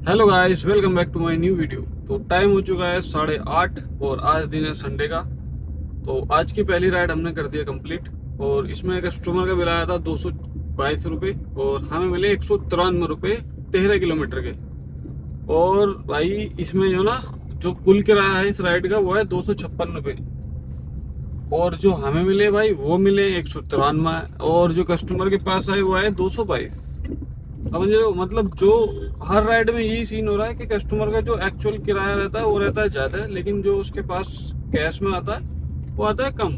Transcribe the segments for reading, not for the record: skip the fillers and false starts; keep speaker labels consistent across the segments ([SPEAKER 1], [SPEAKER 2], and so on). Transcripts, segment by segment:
[SPEAKER 1] Hello guys, welcome back to my new video. तो time हो चुका है 8:30 और आज दिन है संडे का। तो आज की पहली राइड हमने कर दिया कंप्लीट और इसमें कस्टमर का बिल आया था 222 रुपये और हमें मिले 193 रुपये 13 किलोमीटर के। और भाई इसमें जो ना जो कुल किराया है इस राइड का वो है 256 रुपये और जो हमें मिले भाई वो मिले 193 और जो कस्टमर के पास आए वो आए 222। समझ रहे हो, मतलब जो हर राइड में यही सीन हो रहा है कि कस्टमर का जो एक्चुअल किराया रहता है वो रहता है ज़्यादा, लेकिन जो उसके पास कैश में आता है वो आता है कम।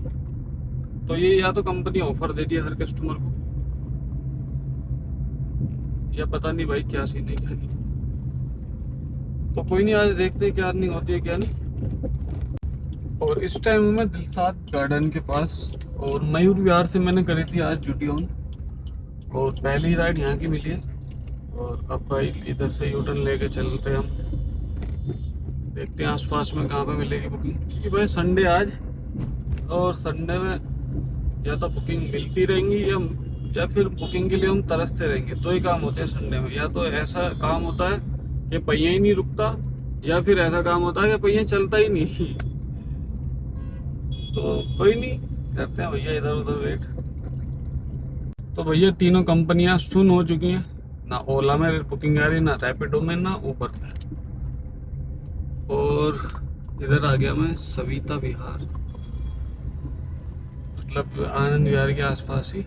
[SPEAKER 1] तो ये या तो कंपनी ऑफर दे दिया हर कस्टमर को, या पता नहीं भाई क्या सीन है क्या नहीं। तो कोई नहीं, आज देखते हैं क्या अर्निंग होती है क्या नहीं। और इस टाइम मैं दिलसाद गार्डन के पास और मयूर विहार से मैंने करी थी आज ड्यूटी ऑन और पहली राइड यहाँ की मिली है। और अब भाई इधर से यूटर्न लेके चलते हैं हम, देखते हैं आसपास में कहाँ पे मिलेगी बुकिंग, क्योंकि भाई संडे आज और संडे में या तो बुकिंग मिलती रहेंगी या फिर बुकिंग के लिए हम तरसते रहेंगे। दो ही काम होते हैं संडे में, या तो ऐसा काम होता है कि पहिया ही नहीं रुकता या फिर ऐसा काम होता है कि पहिया चलता ही नहीं। तो कोई नहीं, करते हैं भैया इधर उधर वेट। तो भैया तीनों कंपनियां सुन हो चुकी हैं, ना ओला में बुकिंग आ रही, ना रैपिडो में, ना उबर में। और इधर आ गया मैं सविता विहार, मतलब आनंद विहार के आसपास ही।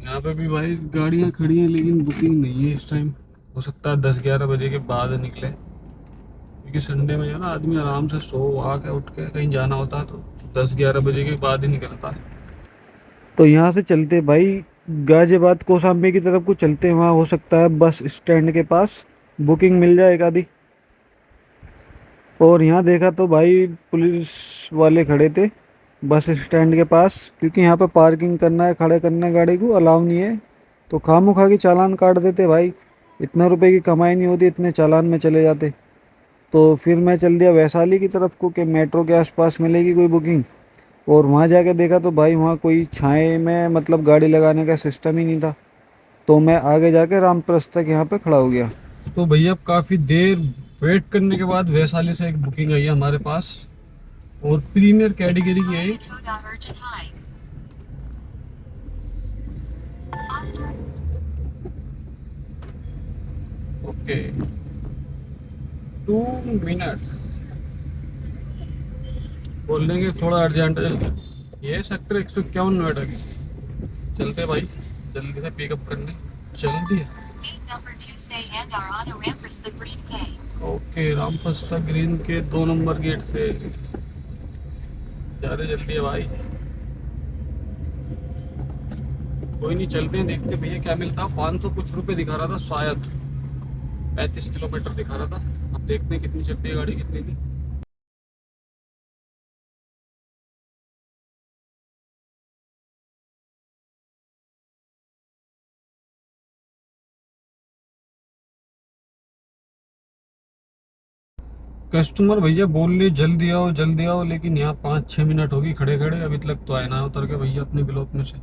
[SPEAKER 1] यहाँ पे भी भाई गाड़ियाँ खड़ी हैं लेकिन बुकिंग नहीं है इस टाइम। हो सकता है 10-11 बजे के बाद निकले, क्योंकि संडे में जो ना आदमी आराम से सो वहा के उठ के कहीं जाना होता है तो 10-11 बजे के बाद ही निकलता है। तो यहाँ से चलते भाई गाजियाबाद कौशाम्बी की तरफ को चलते हैं, वहाँ हो सकता है बस स्टैंड के पास बुकिंग मिल जाए एक आधी। और यहाँ देखा तो भाई पुलिस वाले खड़े थे बस स्टैंड के पास, क्योंकि यहाँ पे पार्किंग करना है, खड़े करना है गाड़ी को अलाउ नहीं है। तो खामोखा की चालान काट देते भाई, इतना रुपए की कमाई नहीं होती, इतने चालान में चले जाते। तो फिर मैं चल दिया वैशाली की तरफ को कि मेट्रो के आसपास मिलेगी कोई बुकिंग। और वहाँ जाके देखा तो भाई वहाँ कोई छाए में मतलब गाड़ी लगाने का सिस्टम ही नहीं था। तो मैं आगे जाके रामप्रस्थ तक यहाँ पे खड़ा हो गया। तो भैया अब काफ़ी देर वेट करने के बाद वैशाली से एक बुकिंग आई है हमारे पास और प्रीमियर कैटेगरी की है। ओके, 2 मिनट्स बोल देंगे, थोड़ा अर्जेंट है। ये सेक्टर 151 नोएडा की। चलते भाई जल्दी से पिकअप करने, जल्दी। ओके, रामप्रस्थ ग्रीन के 2 नंबर गेट से जा रहे, जल्दी है भाई। कोई नहीं, चलते हैं, देखते भैया क्या मिलता है। 500 कुछ रुपए दिखा रहा था, शायद 35 किलोमीटर दिखा रहा था। अब देखते हैं कितनी चलती है गाड़ी कितनी की। कस्टमर भैया बोल रहे जल्दी आओ, लेकिन यहाँ 5-6 मिनट होगी खड़े खड़े, अभी तक तो आए ना उतर के भैया अपने ब्लॉक में से।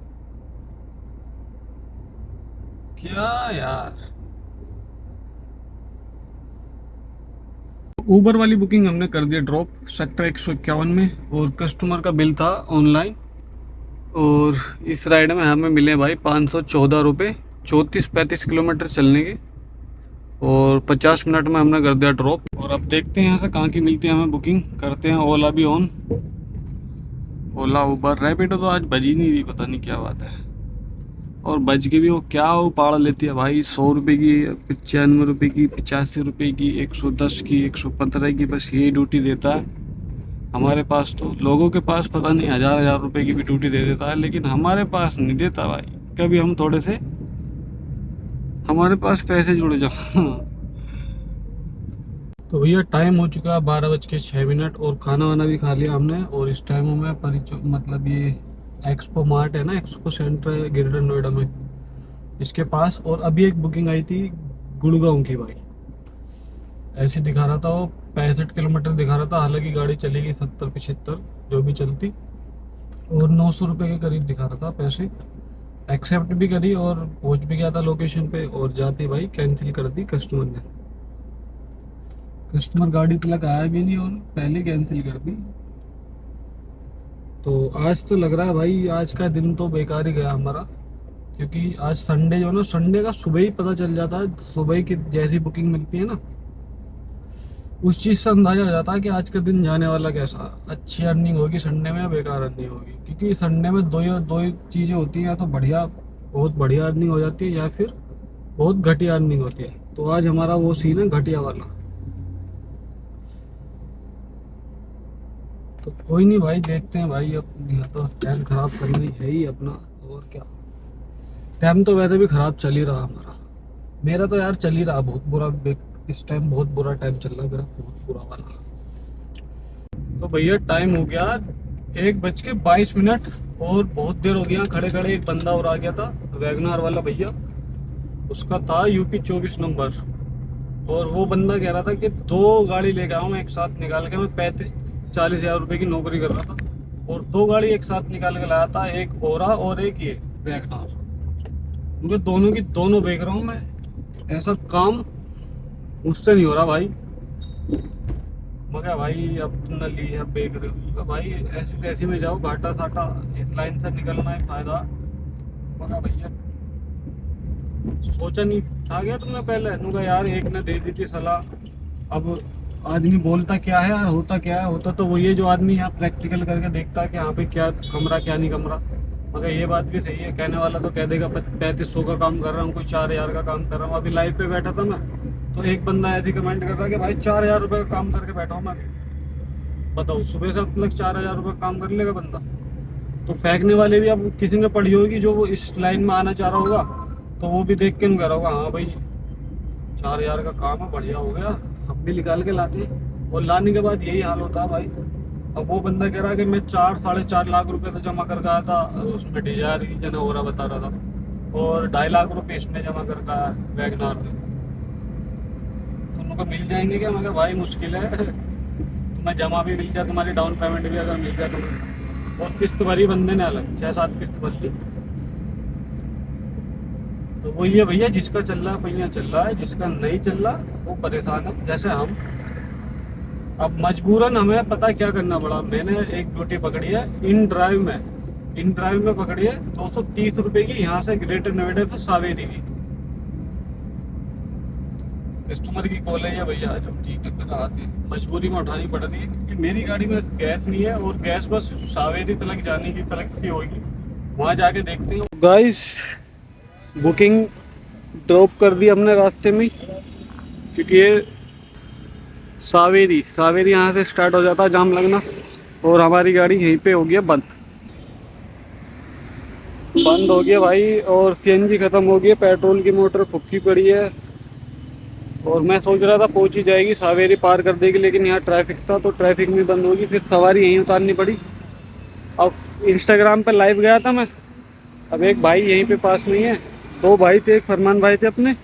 [SPEAKER 1] क्या यार। ऊबर वाली बुकिंग हमने कर दिया ड्रॉप सेक्टर 151 में और कस्टमर का बिल था ऑनलाइन। और इस राइड में हमें मिले भाई 514 रुपये 34-35 किलोमीटर चलने के और 50 मिनट में हमने कर दिया ड्रॉप। और अब देखते हैं यहाँ से कहाँ की मिलती है हमें बुकिंग, करते हैं ओला भी ऑन। ओला उबर रैपिडो तो आज बजी नहीं रही, पता नहीं क्या बात है। और बज के भी वो क्या वो पाड़ लेती है भाई, 100 रुपये की, 95 रुपये की, 85 रुपये की, 110 की, 115 की, बस यही ड्यूटी देता है। हमारे पास तो लोगों के पास पता नहीं 1000-1000 रुपये की भी ड्यूटी दे देता है, लेकिन हमारे पास नहीं देता भाई। कभी हम थोड़े से हमारे पास पैसे जुड़ जाओ। तो भैया टाइम हो चुका है 12:06 और खाना वाना भी खा लिया हमने। और इस टाइम में मतलब ये एक्सपो मार्ट है ना, एक्सपो सेंटर है गिरडन नोएडा में, इसके पास। और अभी एक बुकिंग आई थी गुड़गांव की भाई, ऐसे दिखा रहा था वो 65 किलोमीटर दिखा रहा था, हालांकि गाड़ी चलेगी 70-75 जो भी चलती। और 900 रुपये के करीब दिखा रहा था पैसे। एक्सेप्ट भी करी और पहुंच भी गया था लोकेशन पे, और जाते भाई कैंसिल कर दी कस्टमर ने। कस्टमर गाड़ी तक आया भी नहीं और पहले कैंसिल कर दी। तो आज तो लग रहा है भाई आज का दिन तो बेकार ही गया हमारा, क्योंकि आज संडे जो ना, संडे का सुबह ही पता चल जाता है, सुबह ही की जैसी बुकिंग मिलती है ना, उस चीज़ से अंदाजा हो जाता है कि आज का दिन जाने वाला कैसा, अच्छी अर्निंग होगी संडे में या बेकार अर्निंग होगी। क्योंकि संडे में दो ही चीज़ें होती हैं, या तो बढ़िया, बहुत बढ़िया अर्निंग हो जाती है, या फिर बहुत घटिया अर्निंग होती है। तो आज हमारा वो सीन है घटिया वाला। तो कोई नहीं भाई, देखते हैं भाई, अब यहाँ तो टाइम खराब करना ही है ही अपना, और क्या। टाइम तो वैसे भी खराब चल ही रहा हमारा, मेरा तो यार चल ही रहा बहुत बुरा। इस टाइम बहुत बुरा टाइम चल रहा है मेरा, बहुत बुरा वाला। तो भैया टाइम हो गया 1:22, और बहुत देर हो गया खड़े खड़े। एक बंदा और आ गया था, वैगनार वाला भैया, उसका था यूपी 24 नंबर। और वो बंदा कह रहा था कि 2 गाड़ी लेके आऊँ एक साथ निकाल के। मैं 35-40 हज़ार रुपये की नौकरी कर रहा था, और 2 गाड़ी एक साथ निकाल के लाया था, एक ओरा और एक ये वैगनार। मुझे दोनों की दोनों बेच रहा हूँ मैं, ऐसा काम मुझसे नहीं हो रहा भाई। मगर भाई अब तुमने ली है, बेच रहे हो तो भाई ऐसी तैसी में जाओ, घाटा साटा, इस लाइन से निकलना है फायदा। मगर भैया सोचा नहीं था क्या तुमने पहले, तुमने यार एक ने दे दी थी सलाह। अब आदमी बोलता क्या है यार, होता क्या है, होता तो वही है जो आदमी यहाँ प्रैक्टिकल करके देखता है कि यहाँ पे क्या कमरा क्या नहीं कमरा। मगर ये बात भी सही है, कहने वाला तो कह देगा 3500 का काम कर रहा हूँ, कोई 4000 का काम कर रहा हूँ। अभी लाइव पे बैठा था मैं, तो एक बंदा ऐसे कमेंट कर रहा है कि भाई 4000 रुपये का काम करके बैठा हूँ मैं। बताओ सुबह से अब तक 4000 रुपये का काम कर लेगा बंदा। तो फेंकने वाले भी, अब किसी ने पढ़ी होगी जो वो इस लाइन में आना चाह रहा होगा, तो वो भी देख के नहीं कह रहा होगा हाँ भाई 4000 का काम है, बढ़िया हो गया, हम भी निकाल के लाते। और लाने के बाद यही हाल होता है भाई। अब वो बंदा कह रहा है कि मैं 4-4.5 लाख रुपए तो जमा करके आया था, उसमें डिजायर की जना हो रहा बता रहा था, और 2.5 लाख रुपए इसने जमा करके आया वैगनार में। तुम लोग को मिल जाएंगे क्या? मैं कहा भाई मुश्किल है, तुम्हें जमा भी मिल जाए, तुम्हारी डाउन पेमेंट भी अगर मिल जाए तुम्हें, और किस्त भरी बंदे ने अलग 6-7 किस्त भर ली। तो वो ये भैया, जिसका चल रहा है पहिया चल रहा है, जिसका नहीं चल रहा वो परेशान है, जैसे हम। अब मजबूरन हमें पता क्या करना पड़ा, मैंने एक ड्यूटी पकड़ी है इन ड्राइव में। इन ड्राइव में पकड़ी है 230 रुपये की, यहाँ से ग्रेटर नोएडा से सावेरी की। कस्टमर की कॉल है, या भैया जो ठीक है फिर आते हैं, मजबूरी में उठानी पड़ रही है, क्योंकि मेरी गाड़ी में गैस नहीं है, और गैस बस सावेरी तक जाने की तक की होगी, वहाँ जाके देखते हैं गाइस। बुकिंग ड्रॉप कर दी हमने रास्ते में, क्योंकि ये सावेरी सावेरी यहाँ से स्टार्ट हो जाता है जाम लगना, और हमारी गाड़ी यहीं पे हो गया बंद। बंद हो गया भाई, और सीएनजी ख़त्म हो गई, पेट्रोल की मोटर फुक्की पड़ी है। और मैं सोच रहा था पहुंच ही जाएगी, सावेरी पार कर देगी, लेकिन यहाँ ट्रैफिक था तो ट्रैफिक में बंद होगी, फिर सवारी यहीं उतारनी पड़ी। अब इंस्टाग्राम पे लाइव गया था मैं, अब एक भाई यहीं पे पास में ही है, 2 भाई थे, एक फरमान भाई थे अपने,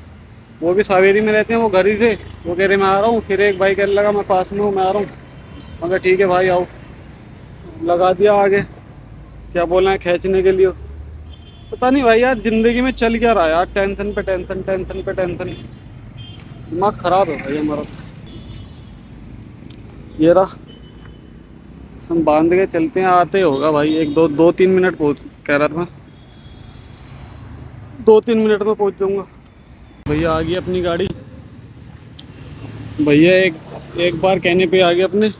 [SPEAKER 1] वो भी सावेरी में रहते हैं, वो घर ही थे। वो कह रहे मैं आ रहा हूँ, फिर एक भाई कहने लगा मैं पास में हूँ, मैं आ रहा हूँ। मगर ठीक है भाई आओ, लगा दिया आगे, क्या बोलना है खींचने के लिए। पता नहीं भाई यार ज़िंदगी में चल क्या रहा है यार, टेंशन पे टेंशन, टेंशन पे टेंशन, दिमाग ख़राब है भाई हमारा। ये रहा, सब बांध के चलते हैं, आते होगा भाई, 1-2-3 मिनट पहुँच कह रहा था मैं, 2-3 मिनट में पहुँच जाऊँगा। भैया आ गई अपनी गाड़ी, भैया एक बार कहने पे आ गए अपने।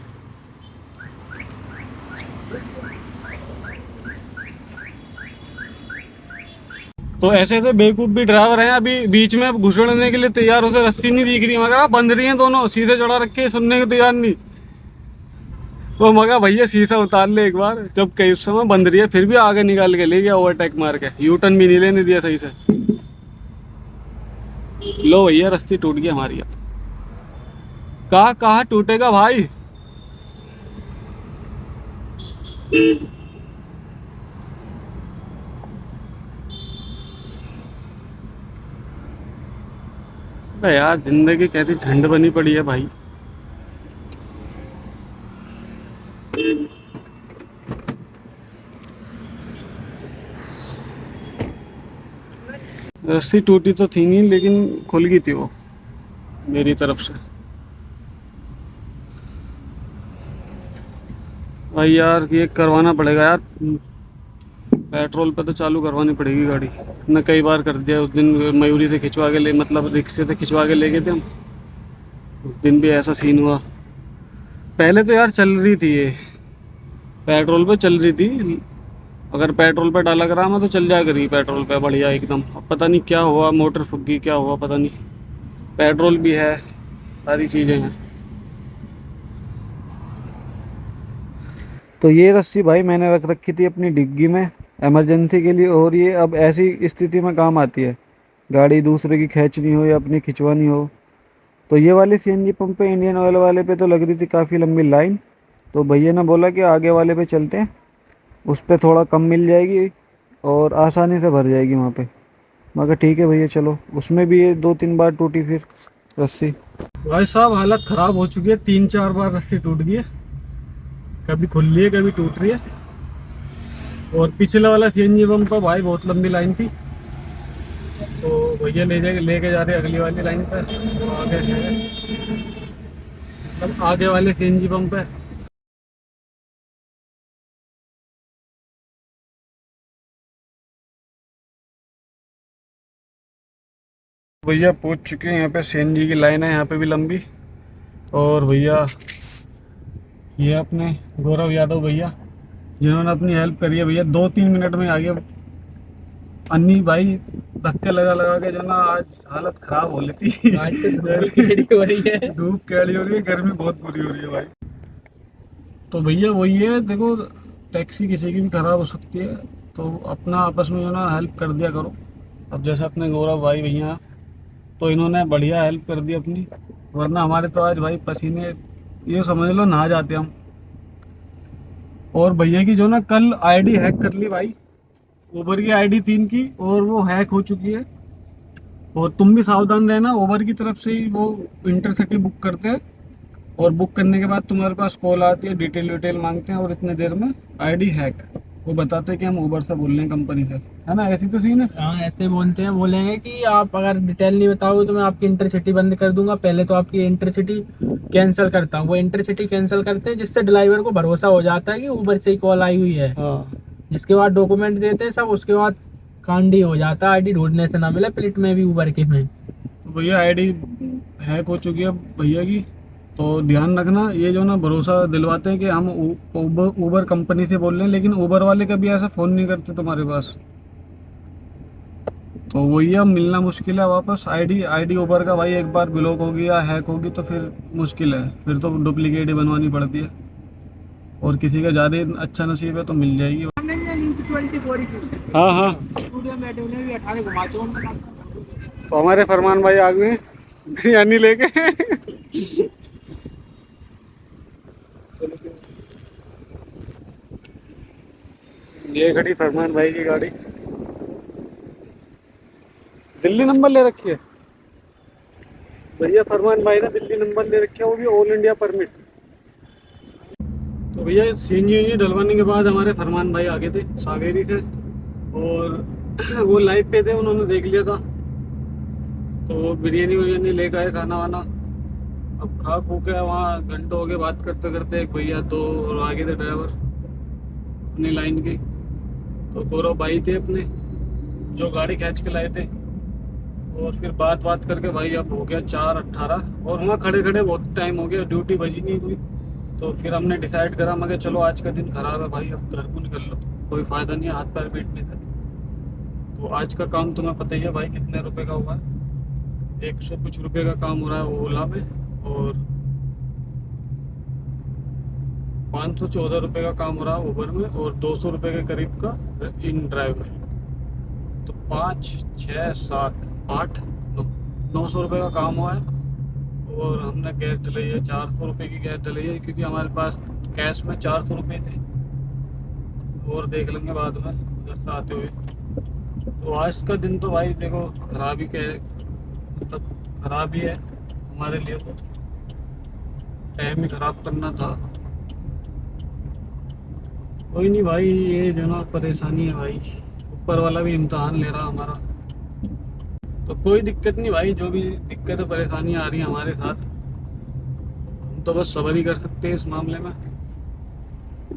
[SPEAKER 1] तो ऐसे ऐसे बेवकूफ़ भी ड्राइवर हैं, अभी बीच में अब घुसड़ने के लिए तैयार, उसे रस्सी नहीं दिख रही, मगर आप बंध रही हैं दोनों, शीशे चढ़ा रखे, सुनने को तैयार नहीं। तो मगा भैया शीशा उतार ले एक बार, जब कई उस समय बंद रही है, फिर भी आगे निकाल के ले गया ओवरटेक मार के, यू टर्न भी नहीं लेने दिया सही से। लो भैया रस्सी टूट गई हमारी। अब कहाँ टूटेगा भाई। अरे यार जिंदगी कैसी झंड बनी पड़ी है भाई। रस्सी टूटी तो थी नहीं, लेकिन खुल गई थी वो मेरी तरफ से। भाई यार ये करवाना पड़ेगा यार, पेट्रोल पे तो चालू करवानी पड़ेगी गाड़ी। ने कई बार कर दिया, उस दिन मयूरी से खिंचवा के ले, मतलब रिक्शे से खिंचवा के ले गए थे हम, उस दिन भी ऐसा सीन हुआ। पहले तो यार चल रही थी ये, पेट्रोल पे चल रही थी, अगर पेट्रोल पे डाला करा मैं तो चल जाया करी पेट्रोल पे बढ़िया एकदम। अब पता नहीं क्या हुआ, मोटर फूक गई, क्या हुआ पता नहीं। पेट्रोल भी है, सारी चीज़ें हैं। तो ये रस्सी भाई मैंने रख रखी थी अपनी डिग्गी में इमरजेंसी के लिए, और ये अब ऐसी स्थिति में काम आती है, गाड़ी दूसरे की खींचनी हो या अपनी खिंचवानी हो। तो ये वाले सीएनजी पंप पे, इंडियन ऑयल वाले पे तो लग रही थी काफ़ी लंबी लाइन। तो भैया ने बोला कि आगे वाले पे चलते हैं, उस पर थोड़ा कम मिल जाएगी और आसानी से भर जाएगी वहाँ पे। मगर ठीक है भैया चलो। उसमें भी ये 2-3 बार टूटी फिर रस्सी। भाई साहब हालत ख़राब हो चुकी है, 3-4 बार रस्सी टूट गई है, कभी खुल रही है कभी टूट रही है। और पिछले वाला सीएनजी पंप पर भाई बहुत लंबी लाइन थी, तो भैया लेके जा रहे हैं अगली वाली लाइन पर। तो आगे है, मतलब आगे वाले सीएनजी पंप है। भैया पहुंच चुके हैं यहाँ पे, सीएनजी की लाइन है यहाँ पे भी लंबी। और भैया ये अपने गौरव यादव भैया, जिन्होंने अपनी हेल्प करी है भैया, 2-3 मिनट में आ गया। अन्नी भाई धक्के लगा लगा के जो ना आज हालत खराब हो लेती। आज तो धूप कैडी हो रही है, धूप कैडी हो रही है, गर्मी बहुत बुरी हो रही है भाई। तो भैया वही है, देखो टैक्सी किसी की भी खराब हो सकती है, तो अपना आपस में जो ना हेल्प कर दिया करो। अब जैसे अपने गौरव भाई भैया, तो इन्होंने बढ़िया हेल्प कर दी अपनी, वरना हमारे तो आज भाई पसीने, ये समझ लो नहा जाते हम। और भैया की जो ना कल आईडी हैक कर ली भाई, उबर की आईडी 3 की, और वो हैक हो चुकी है। और तुम भी सावधान रहना, उबर की तरफ से ही वो इंटरसिटी बुक करते हैं, और बुक करने के बाद तुम्हारे पास कॉल आती है, डिटेल विटेल मांगते हैं, और इतने देर में आईडी हैक, वो बताते हैं कि हम उबर से बोल रहे हैं कंपनी से, है ना? ऐसी तो सीन है।
[SPEAKER 2] हाँ ऐसे बोलते हैं, बोलेंगे कि आप अगर डिटेल नहीं बताओगे तो मैं आपकी इंटरसिटी बंद कर दूंगा, पहले तो आपकी इंटरसिटी कैंसिल करता हूँ। वो इंटरसिटी कैंसिल करते हैं, जिससे ड्राइवर को भरोसा हो जाता है कि उबर से ही कॉल आई हुई है।
[SPEAKER 1] हाँ,
[SPEAKER 2] जिसके बाद डॉक्यूमेंट देते हैं सब, उसके बाद कांडी हो जाता है, आईडी ढूंढने से ना मिले प्लेट में भी उबर के में।
[SPEAKER 1] तो भैया आईडी हैक हो चुकी है भैया की, तो ध्यान रखना। ये जो ना भरोसा दिलवाते हैं कि हम उबर कंपनी से बोल रहे हैं, लेकिन उबर वाले कभी ऐसा फ़ोन नहीं करते तुम्हारे पास। तो वही अब मिलना मुश्किल है वापस। आईडी आईडी उबर का भाई एक बार ब्लॉक होगी या हैक होगी तो फिर मुश्किल है, फिर तो डुप्लीकेट ही बनवानी पड़ती है। और किसी का ज़्यादा अच्छा नसीब है तो मिल जाएगी। हाँ हाँ, तो हमारे फरमान भाई आ गए बिरयानी लेके। ये खड़ी फरमान भाई की गाड़ी, दिल्ली नंबर ले रखी है भैया। फरमान भाई ने दिल्ली नंबर ले रखी है, वो भी ऑल इंडिया परमिट। तो भैया सीएनजी डलवाने के बाद हमारे फरमान भाई आ गए थे सावेरी से, और वो लाइव पे थे, उन्होंने देख लिया था, तो वो बिरयानी विरयानी लेकर आए, खाना वाना। अब खा खू के वहाँ घंटों हो गए बात करते करते, एक भैया तो और आगे थे ड्राइवर अपनी लाइन के, तो गौरव भाई थे अपने जो गाड़ी खींच के लाए थे। और फिर बात करके भाई अब हो गया 4:18, और वहाँ खड़े खड़े बहुत टाइम हो गया, ड्यूटी बजी नहीं हुई। तो फिर हमने डिसाइड करा, मगर चलो आज का दिन खराब है भाई, अब घर को निकल लो, कोई फ़ायदा नहीं है हाथ पैर बैठने से। तो आज का काम तुम्हें पता ही है भाई कितने रुपए का हुआ है, 100 कुछ रुपए का काम हो रहा है ओला में, और 514 रुपये का काम हो रहा है उबर में, और 200 रुपये के करीब का इन ड्राइव में। तो 5, 6, 7, 8, 900 रुपये का काम हुआ है। और हमने गैस डलाई है, 400 रुपये की गैस डलाई है, क्योंकि हमारे पास कैश में 400 रुपये थे, और देख लेंगे बाद में उधर से आते हुए। तो आज का दिन तो भाई देखो खराब ही के, मतलब खराब ही है हमारे लिए, तो टाइम ही खराब करना था। कोई नहीं भाई, ये जो ना परेशानी है भाई, ऊपर वाला भी इम्तहान ले रहा हमारा। तो कोई दिक्कत नहीं भाई, जो भी दिक्कत परेशानियाँ आ रही हैं हमारे साथ, हम तो बस सब्र ही कर सकते हैं इस मामले में।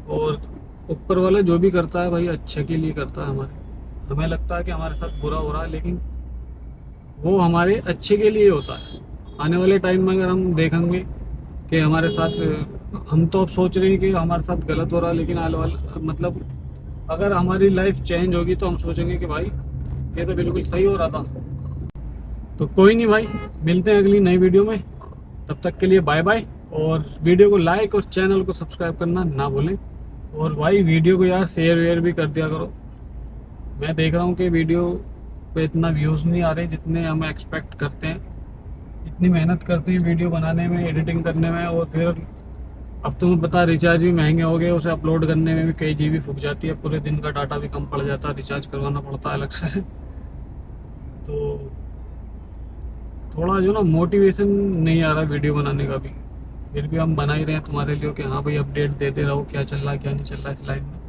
[SPEAKER 1] और ऊपर वाला जो भी करता है भाई अच्छे के लिए करता है हमारे। हमें लगता है कि हमारे साथ बुरा हो रहा है, लेकिन वो हमारे अच्छे के लिए होता है। आने वाले टाइम में अगर हम देखेंगे कि हमारे साथ, हम तो अब सोच रहे हैं कि हमारे साथ गलत हो रहा है, लेकिन आने वाला मतलब अगर हमारी लाइफ चेंज होगी तो हम सोचेंगे कि भाई ये तो बिल्कुल सही हो रहा था। तो कोई नहीं भाई, मिलते हैं अगली नई वीडियो में। तब तक के लिए बाय बाय। और वीडियो को लाइक और चैनल को सब्सक्राइब करना ना भूलें। और भाई वीडियो को यार शेयर वेयर भी कर दिया करो। मैं देख रहा हूँ कि वीडियो पे इतना व्यूज़ नहीं आ रहे जितने हम एक्सपेक्ट करते हैं। इतनी मेहनत करते हैं वीडियो बनाने में, एडिटिंग करने में, और फिर अब तुम्हें पता रिचार्ज भी महंगे हो गए, उसे अपलोड करने में भी कई जीबी फूक जाती है, पूरे दिन का डाटा भी कम पड़ जाता है, रिचार्ज करवाना पड़ता है अलग से। तो थोड़ा जो ना मोटिवेशन नहीं आ रहा वीडियो बनाने का भी। फिर भी हम बना ही रहे हैं तुम्हारे लिए कि हाँ भाई अपडेट देते रहो क्या चल रहा है क्या नहीं चल रहा है इस लाइन में।